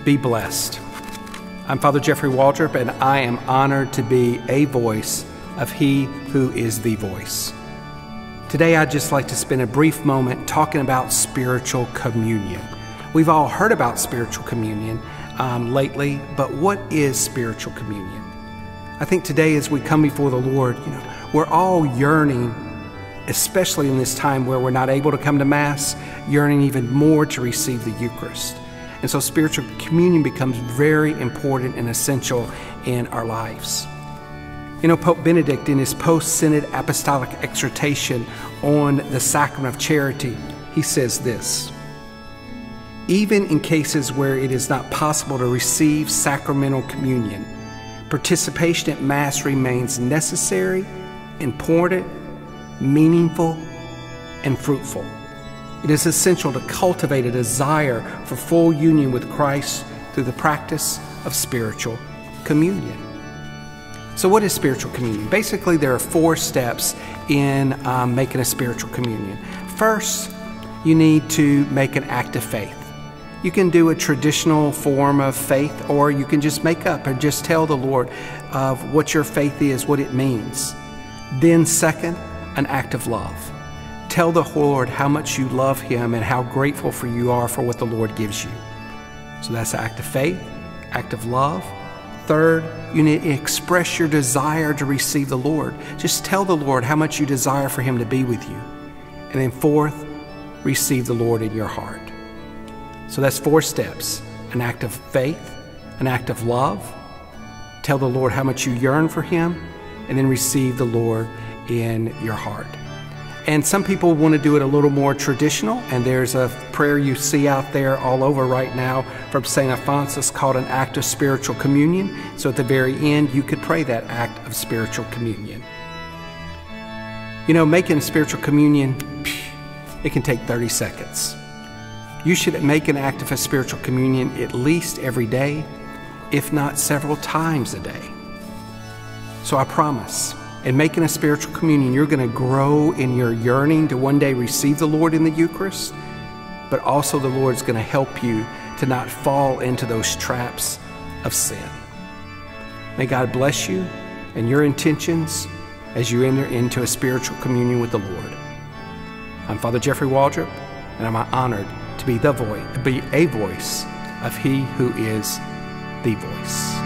Be blessed. I'm Father Jeffrey Waldrop, and I am honored to be a voice of He who is the voice. Today, I'd just like to spend a brief moment talking about spiritual communion. We've all heard about spiritual communion lately, but what is spiritual communion? I think today as we come before the Lord, we're all yearning, especially in this time where we're not able to come to Mass, yearning even more to receive the Eucharist. And so spiritual communion becomes very important and essential in our lives. Pope Benedict, in his post-Synod apostolic exhortation on the sacrament of charity, he says this: even in cases where it is not possible to receive sacramental communion, participation at Mass remains necessary, important, meaningful, and fruitful. It is essential to cultivate a desire for full union with Christ through the practice of spiritual communion. So what is spiritual communion? Basically, there are 4 steps in making a spiritual communion. First, you need to make an act of faith. You can do a traditional form of faith, or you can just make up and just tell the Lord of what your faith is, what it means. Then second, an act of love. Tell the Lord how much you love Him and how grateful you are for what the Lord gives you. So that's an act of faith, act of love. Third, you need to express your desire to receive the Lord. Just tell the Lord how much you desire for Him to be with you. And then fourth, receive the Lord in your heart. So that's 4 steps: an act of faith, an act of love, tell the Lord how much you yearn for Him, and then receive the Lord in your heart. And some people want to do it a little more traditional, and there's a prayer you see out there all over right now from St. Alphonsus called an act of spiritual communion. So at the very end, you could pray that act of spiritual communion. Making spiritual communion, it can take 30 seconds. You should make an act of a spiritual communion at least every day, if not several times a day. So I promise, in making a spiritual communion, you're going to grow in your yearning to one day receive the Lord in the Eucharist, but also the Lord's going to help you to not fall into those traps of sin. May God bless you and your intentions as you enter into a spiritual communion with the Lord. I'm Father Jeffrey Waldrop, and I'm honored to be a voice of He who is the voice.